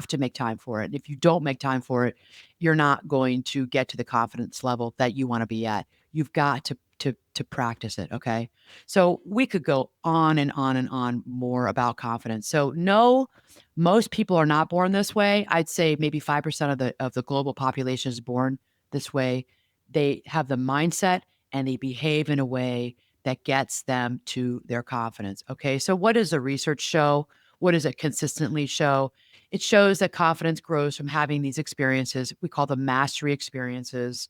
to make time for it. And if you don't make time for it, you're not going to get to the confidence level that you want to be at. You've got to practice it. Okay. So we could go on and on and on more about confidence. So no, most people are not born this way. I'd say maybe 5% of the global population is born this way. They have the mindset and they behave in a way that gets them to their confidence. Okay. So what does the research show? What does it consistently show? It shows that confidence grows from having these experiences. We call them mastery experiences.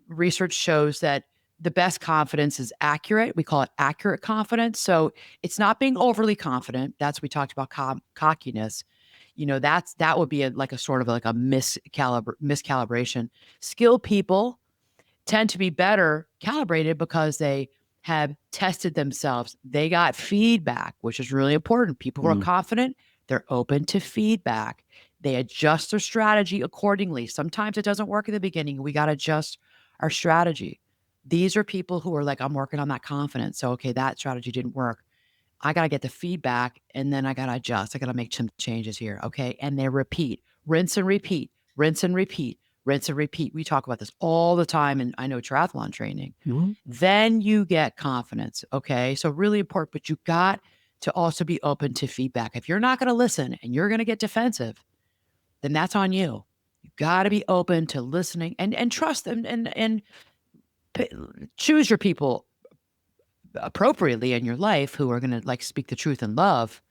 Research shows that the best confidence is accurate. We call it accurate confidence. So it's not being overly confident. That's, we talked about cockiness. That would be a sort of like a miscalibration. Skilled people tend to be better calibrated because they have tested themselves. They got feedback, which is really important. People who are confident, they're open to feedback. They adjust their strategy accordingly. Sometimes it doesn't work in the beginning. We got to adjust our strategy. These are people who are like, I'm working on that confidence. So, okay, that strategy didn't work. I got to get the feedback and then I got to adjust. I got to make some changes here. Okay. And they repeat, rinse and repeat, rinse and repeat, rinse and repeat. We talk about this all the time. And I know triathlon training, then you get confidence. Okay. So really important, but you got to also be open to feedback. If you're not going to listen and you're going to get defensive, then that's on you. You got to be open to listening and trust them and choose your people appropriately in your life who are going to speak the truth in love,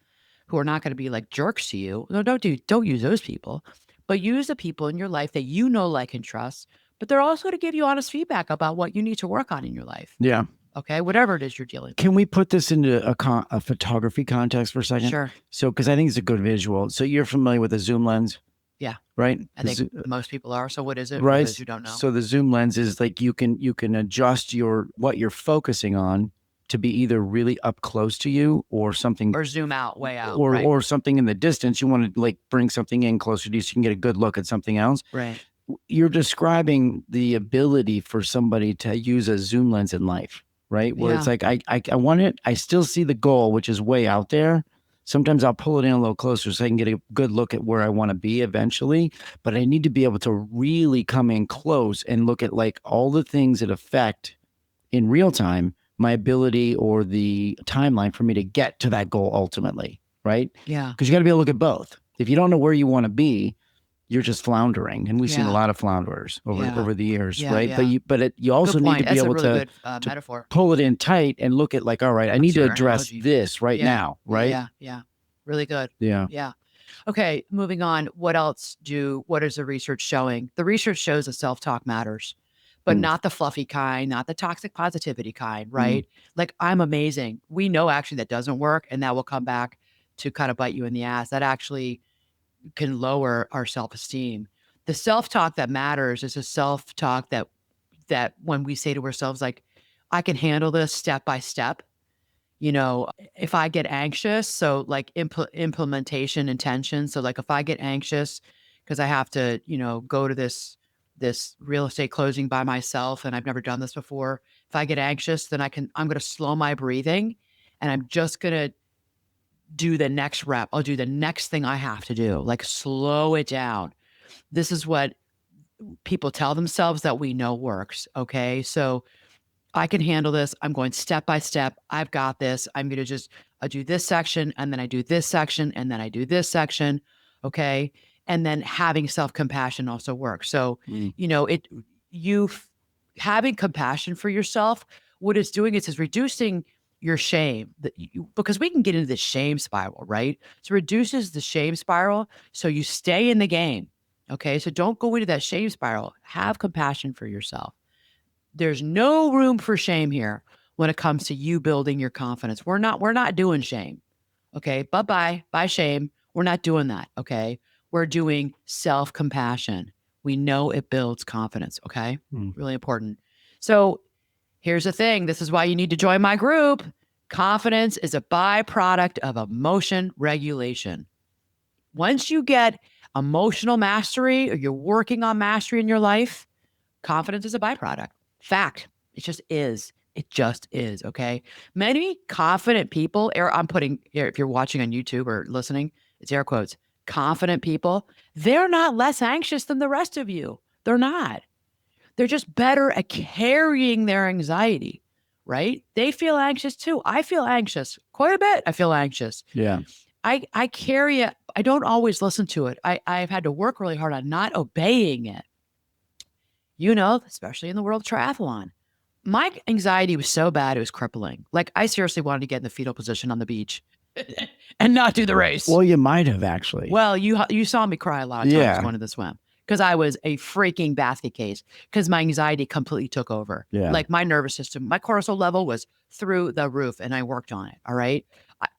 who are not going to be like jerks to you. No, don't use those people, but use the people in your life that like, and trust, but they're also to give you honest feedback about what you need to work on in your life. Yeah. Okay. Whatever it is you're dealing with. Can we put this into a photography context for a second? Sure. So, because I think it's a good visual. So you're familiar with a zoom lens? Yeah. right? I think most people are. So what is it for Right. those who don't know? So the zoom lens is like you can adjust what you're focusing on to be either really up close to you or something, Or zoom out, way out. or Right. or something in the distance. You want to like bring something in closer to you so you can get a good look at something else. Right. You're describing the ability for somebody to use a zoom lens in life, right? Where it's Yeah. like I want it. I still see the goal, which is way out there. Sometimes I'll pull it in a little closer so I can get a good look at where I want to be eventually. But I need to be able to really come in close and look at like all the things that affect in real time my ability or the timeline for me to get to that goal ultimately, right? Yeah. Because you got to be able to look at both. If you don't know where you want to be, you're just floundering, and we've seen a Yeah. lot of flounderers over the years, Yeah. right? Yeah. You also Good need point. to be That's a able really to good metaphor. pull it in tight and look at like, all right, I need to your address analogy. this right Yeah. now, right? Yeah. Yeah. Really good. Yeah. Yeah. Okay. Moving on. What is the research showing? The research shows that self-talk matters, but not the fluffy kind, not the toxic positivity kind, right? Like, I'm amazing. We know actually that doesn't work, and that will come back to kind of bite you in the ass. That actually can lower our self-esteem. The self-talk that matters is a self-talk that when we say to ourselves, like, I can handle this step by step. If I get anxious, so like implementation intention. So like if I get anxious because I have to, go to this real estate closing by myself and I've never done this before. If I get anxious, then I'm going to slow my breathing and I'm just going to do the next rep. I'll do the next thing I have to do, like slow it down. This is what people tell themselves that we know works. Okay. So I can handle this. I'm going step by step. I've got this. I do this section and then I do this section and then I do this section. Okay. And then having self-compassion also works. So, you having compassion for yourself, what it's doing is reducing your shame because we can get into the shame spiral, right? So it reduces the shame spiral. So you stay in the game. Okay. So don't go into that shame spiral. Have compassion for yourself. There's no room for shame here when it comes to you building your confidence. We're not doing shame. Okay. Bye-bye. Bye shame. We're not doing that. Okay. We're doing self-compassion. We know it builds confidence. Okay. Really important. So here's the thing. This is why you need to join my group. Confidence is a byproduct of emotion regulation. Once you get emotional mastery or you're working on mastery in your life, confidence is a byproduct. Fact. It just is. It just is. Okay. Many confident people, I'm putting here, if you're watching on YouTube or listening, it's air quotes, confident people, they're not less anxious than the rest of you. They're not. They're just better at carrying their anxiety, right? They feel anxious too. I feel anxious quite a bit. I feel anxious. Yeah. I carry it. I don't always listen to it. I've had to work really hard on not obeying it. Especially in the world of triathlon. My anxiety was so bad, it was crippling. Like, I seriously wanted to get in the fetal position on the beach and not do the race. Well, you might have actually. Well, you saw me cry a lot of times going to the swim because I was a freaking basket case because my anxiety completely took over. Yeah. Like, my nervous system, my cortisol level was through the roof and I worked on it. All right.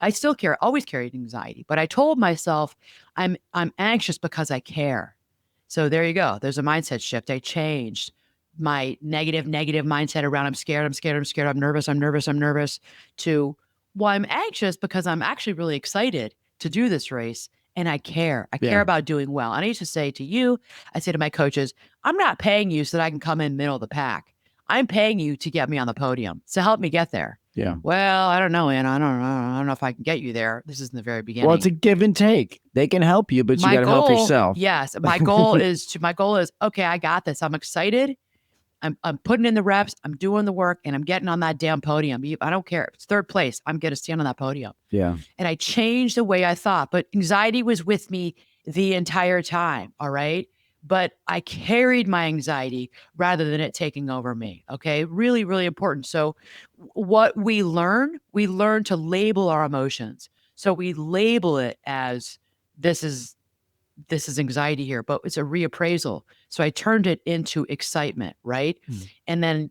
I still always carried anxiety, but I told myself I'm anxious because I care. So there you go. There's a mindset shift. I changed my negative mindset around I'm scared, I'm nervous to, well, I'm anxious because I'm actually really excited to do this race and I care. I care about doing well. And I used to say to you, I say to my coaches, I'm not paying you so that I can come in middle of the pack. I'm paying you to get me on the podium. So help me get there. Yeah. Well, I don't know, Anna. I don't know if I can get you there. This is in the very beginning. Well, it's a give and take. They can help you, but you got to help yourself. Yes. My goal is, okay, I got this. I'm excited. I'm putting in the reps. I'm doing the work and I'm getting on that damn podium. I don't care. It's third place. I'm going to stand on that podium. Yeah. And I changed the way I thought, but anxiety was with me the entire time. All right. But I carried my anxiety rather than it taking over me. Okay. Really, really important. So what we learn to label our emotions. So we label it as this is anxiety here, but it's a reappraisal. So I turned it into excitement, right? And then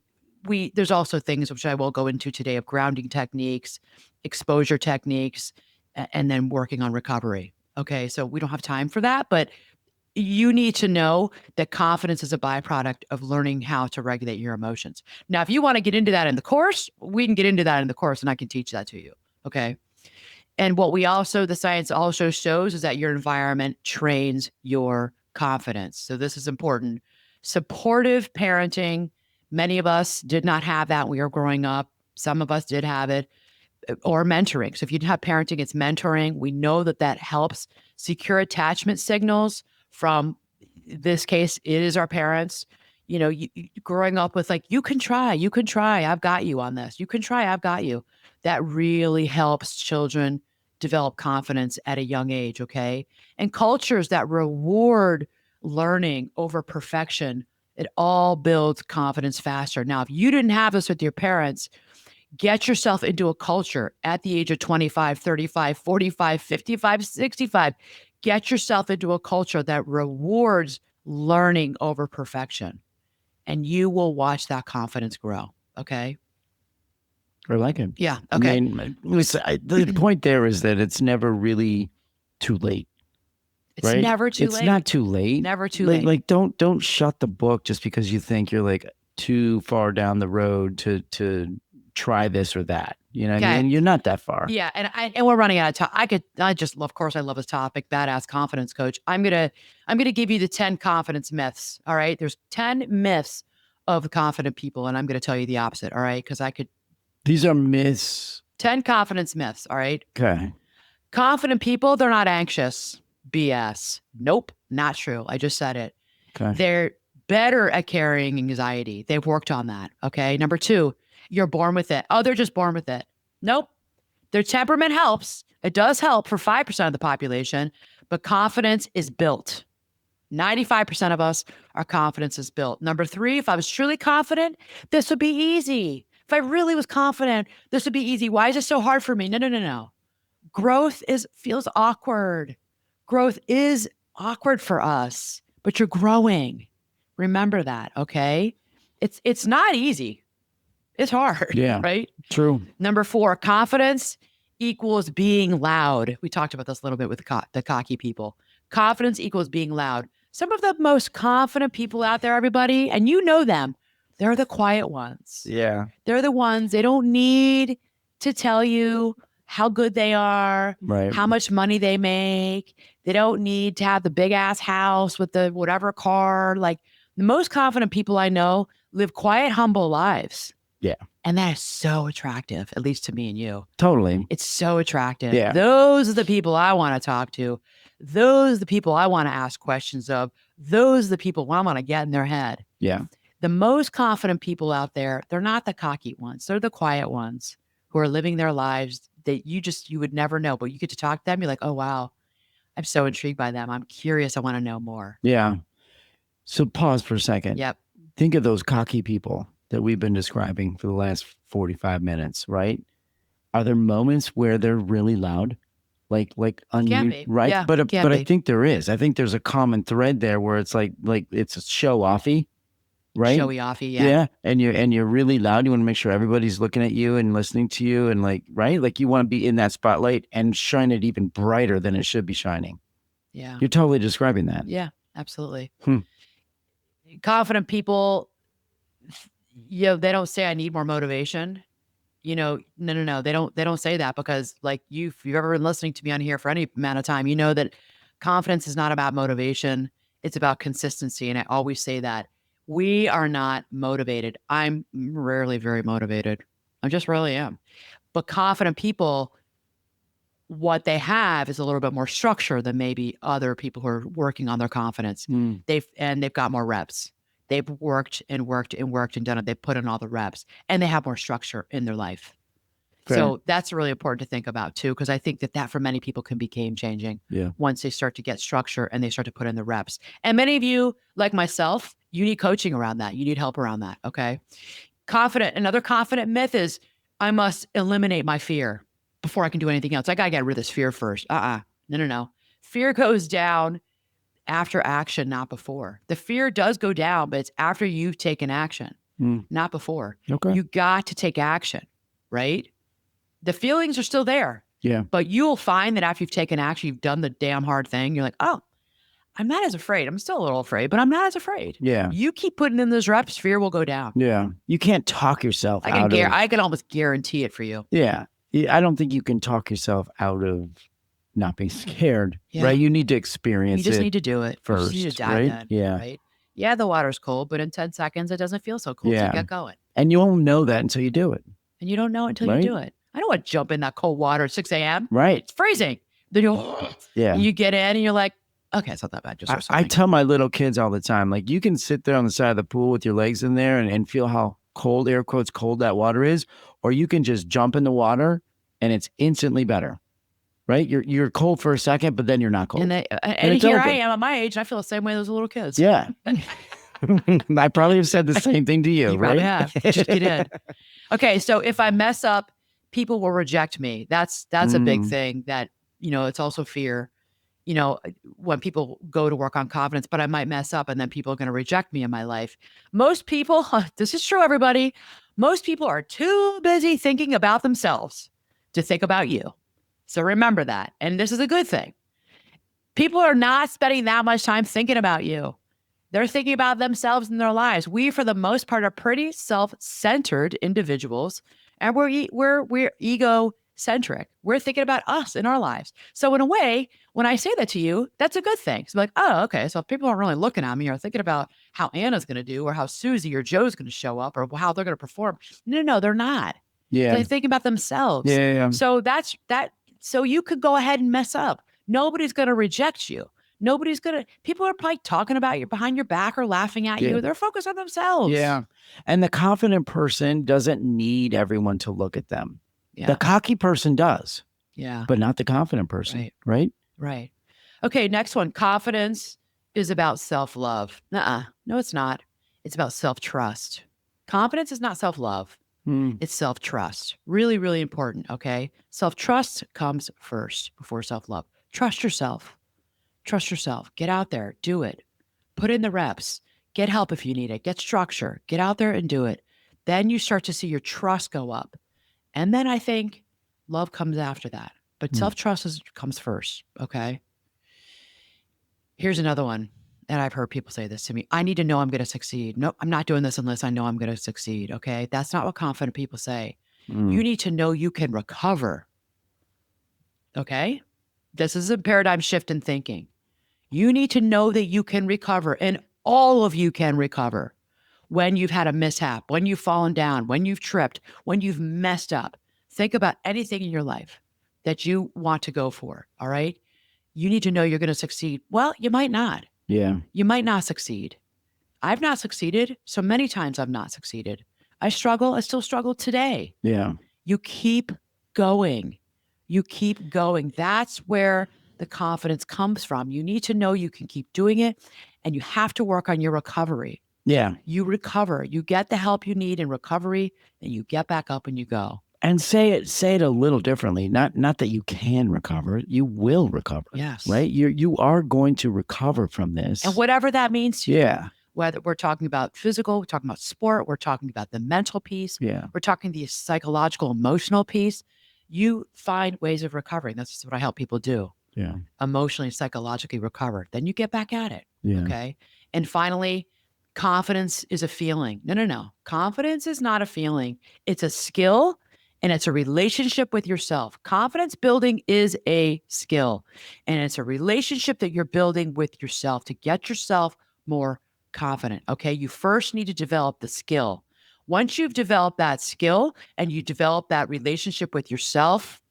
there's also things which I will go into today of grounding techniques, exposure techniques, and then working on recovery. Okay, so we don't have time for that, but you need to know that confidence is a byproduct of learning how to regulate your emotions. Now, if you want to get into that in the course, we can get into that in the course and I can teach that to you. Okay. And what the science also shows is that your environment trains your confidence. So this is important. Supportive parenting. Many of us did not have that when we were growing up. Some of us did have it, or mentoring. So if you have parenting, it's mentoring. We know that that helps secure attachment signals from this case. It is our parents. Growing up with like, you can try, I've got you on this. You can try, I've got you. That really helps children develop confidence at a young age. Okay. And cultures that reward learning over perfection, it all builds confidence faster. Now, if you didn't have this with your parents, get yourself into a culture at the age of 25, 35, 45, 55, 65. Get yourself into a culture that rewards learning over perfection, and you will watch that confidence grow. Okay. I like it. Yeah. I Okay. mean, listen, the point there is that it's never really too late. It's Right? never too It's late. not too late. Never too Like, late. like don't shut the book just because you think you're like too far down the road to try this or that. You know what I Okay. mean? You're not that far. Yeah, and we're running out of time. Of course, I love this topic, badass confidence coach. I'm gonna give you the 10 confidence myths. All right, there's 10 myths of confident people, and I'm gonna tell you the opposite. All right, because These are myths. 10 confidence myths. All right, Okay. confident people, they're not anxious. BS. Nope, not true. I just said it. Okay. They're better at carrying anxiety. They've worked on that. Okay. Number 2, you're born with it. Oh, they're just born with it. Nope. Their temperament helps. It does help for 5% of the population, but confidence is built. 95% of us, our confidence is built. Number 3, if I was truly confident, this would be easy. If I really was confident, this would be easy. Why is it so hard for me? No. Growth feels awkward. Growth is awkward for us, but you're growing. Remember that, okay? It's not easy. It's hard, Yeah. right? True. Number 4, confidence equals being loud. We talked about this a little bit with the cocky people. Confidence equals being loud. Some of the most confident people out there, everybody, and you know them, they're the quiet ones. Yeah. They're the ones, they don't need to tell you how good they are, Right. how much money they make. They don't need to have the big ass house with the whatever car. Like the most confident people I know live quiet, humble lives. Yeah. And that is so attractive, at least to me and you. Totally. It's so attractive. Yeah. Those are the people I want to talk to. Those are the people I want to ask questions of. Those are the people I want to get in their head. Yeah. The most confident people out there, they're not the cocky ones. They're the quiet ones who are living their lives that you would never know, but you get to talk to them. You're like, oh, wow, I'm so intrigued by them. I'm curious. I want to know more. Yeah. So pause for a second. Yep. Think of those cocky people that we've been describing for the last 45 minutes, right? Are there moments where they're really loud? Like Can be. right? Yeah, but can I be. think there is. I think there's a common thread there where it's like it's a show offy, right? Showy offy, yeah. Yeah. And you're really loud. You want to make sure everybody's looking at you and listening to you and like, right? Like you want to be in that spotlight and shine it even brighter than it should be shining. Yeah. You're totally describing that. Yeah, absolutely. Hmm. Confident people, they don't say I need more motivation. No. They don't say that because like if you've ever been listening to me on here for any amount of time, you know that confidence is not about motivation. It's about consistency. And I always say that we are not motivated. I'm rarely very motivated. I just really am. But confident people, what they have is a little bit more structure than maybe other people who are working on their confidence. They've got more reps. They've worked and worked and worked and done it. They put in all the reps and they have more structure in their life. Fair. So that's really important to think about too, because I think that for many people can be game changing. Yeah. Once they start to get structure and they start to put in the reps. And many of you, like myself, you need coaching around that. You need help around that. Okay. Another confident myth is I must eliminate my fear before I can do anything else. I got to get rid of this fear first. No. Fear goes down after action, not before. The fear does go down, but it's after you've taken action, not before. Okay. You got to take action, right? The feelings are still there. Yeah. But you'll find that after you've taken action, you've done the damn hard thing. You're like, oh, I'm not as afraid. I'm still a little afraid, but I'm not as afraid. Yeah. You keep putting in those reps, fear will go down. Yeah. You can't talk yourself out of. I can almost guarantee it for you. Yeah. I don't think you can talk yourself out of not being scared, Yeah. right? You need to experience it. You just need to do it first, you just need to dive right? in, Yeah. right? Yeah, the water's cold, but in 10 seconds, it doesn't feel so cold. So Yeah. get going. And you won't know that until you do it. And you don't know until you Right? do it. I don't want to jump in that cold water at 6 a.m. Right. It's freezing. Then Yeah. you get in and you're like, okay, it's not that bad. Just for I something. tell my little kids all the time, like, you can sit there on the side of the pool with your legs in there and feel how cold, air quotes, cold that water is, or you can just jump in the water and it's instantly better, right? You're cold for a second, but then you're not cold. And it's here over. I am at my age, and I feel the same way as those little kids. Yeah. I probably have said the same thing to you, You right? probably have. Just get in. Okay, so if I mess up, people will reject me. That's a big thing that, it's also fear. When people go to work on confidence, but I might mess up and then people are going to reject me in my life. Most people, this is true, everybody. Most people are too busy thinking about themselves to think about you. So remember that. And this is a good thing. People are not spending that much time thinking about you. They're thinking about themselves and their lives. We, for the most part, are pretty self-centered individuals, and we're ego-centric. We're thinking about us in our lives. So in a way, when I say that to you, that's a good thing. So like, oh, okay. So if people aren't really looking at me or thinking about how Anna's going to do or how Susie or Joe's going to show up or how they're going to perform, no, they're not. Yeah. They're thinking about themselves. Yeah. So that's that. So you could go ahead and mess up. Nobody's going to reject you. People are probably talking about you behind your back or laughing at you. They're focused on themselves. Yeah. And the confident person doesn't need everyone to look at them. Yeah. The cocky person does. Yeah. But not the confident person. Right? Right. Okay. Next one. Confidence is about self-love. No, it's not. It's about self-trust. Confidence is not self-love. It's self-trust. Really, really important. Okay. Self-trust comes first before self-love. Trust yourself. Trust yourself. Get out there. Do it. Put in the reps. Get help if you need it. Get structure. Get out there and do it. Then you start to see your trust go up. And then I think love comes after that. But self-trust comes first. Okay. Here's another one. And I've heard people say this to me. I need to know I'm going to succeed. No, I'm not doing this unless I know I'm going to succeed. Okay. That's not what confident people say. You need to know you can recover. Okay. This is a paradigm shift in thinking. You need to know that you can recover, and all of you can recover when you've had a mishap, when you've fallen down, when you've tripped, when you've messed up. Think about anything in your life that you want to go for, all right? You need to know you're going to succeed. Well, you might not. Yeah. You might not succeed. I've not succeeded. So many times I've not succeeded. I struggle. I still struggle today. Yeah. You keep going. You keep going. That's where the confidence comes from. You need to know you can keep doing it, and you have to work on your recovery. Yeah. You recover. You get the help you need in recovery, and you get back up and you go. And say it a little differently. Not that you can recover, you will recover. Yes. Right? You are going to recover from this. And whatever that means to you. Yeah. Whether we're talking about physical, we're talking about sport, we're talking about the mental piece, Yeah. we're talking the psychological, emotional piece. You find ways of recovering. That's what I help people do. Yeah. Emotionally, psychologically recover. Then you get back at it. Yeah. Okay. And finally, confidence is a feeling. No. Confidence is not a feeling. It's a skill, and it's a relationship with yourself. Confidence building is a skill, and it's a relationship that you're building with yourself to get yourself more confident. Okay. You first need to develop the skill. Once you've developed that skill and you develop that relationship with yourself,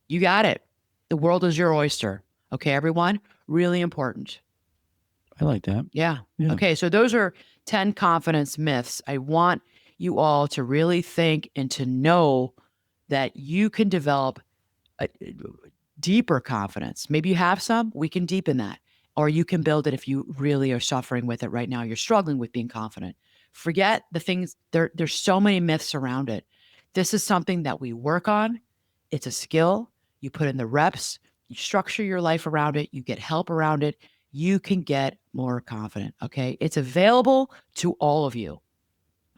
you got it. The world is your oyster. Okay, everyone? Really important. I like that. Yeah. Yeah. Okay, so those are 10 confidence myths. I want you all to really think and to know that you can develop a deeper confidence. Maybe you have some, we can deepen that. Or you can build it if you really are suffering with it right now. You're struggling with being confident. Forget the things, there's so many myths around it. This is something that we work on. It's a skill. You put in the reps, you structure your life around it, you get help around it, you can get more confident. Okay. It's available to all of you.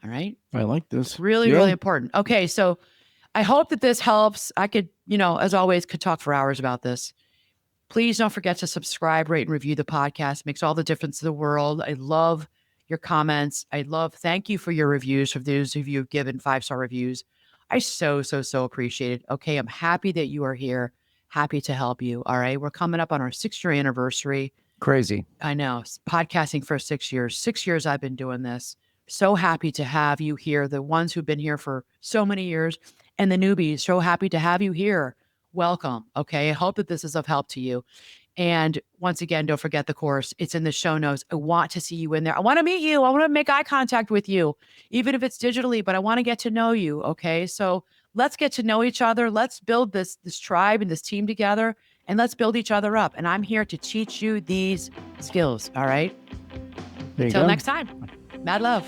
All right. I like this. It's really, really important. Okay. So I hope that this helps. I could, as always, could talk for hours about this. Please don't forget to subscribe, rate, and review the podcast. It makes all the difference in the world. I love your comments. Thank you for your reviews, for those of you who've given 5-star reviews. I so appreciate it. Okay. I'm happy that you are here. Happy to help you. All right. We're coming up on our 6-year anniversary. Crazy. I know. Podcasting for 6 years. 6 years I've been doing this. So happy to have you here. The ones who've been here for so many years and the newbies, so happy to have you here. Welcome. Okay. I hope that this is of help to you. And once again, don't forget the course. It's in the show notes. I want to see you in there. I want to meet you. I want to make eye contact with you, even if it's digitally, but I want to get to know you. Okay. So let's get to know each other. Let's build this tribe and this team together, and let's build each other up. And I'm here to teach you these skills. All right. Until next time, mad love.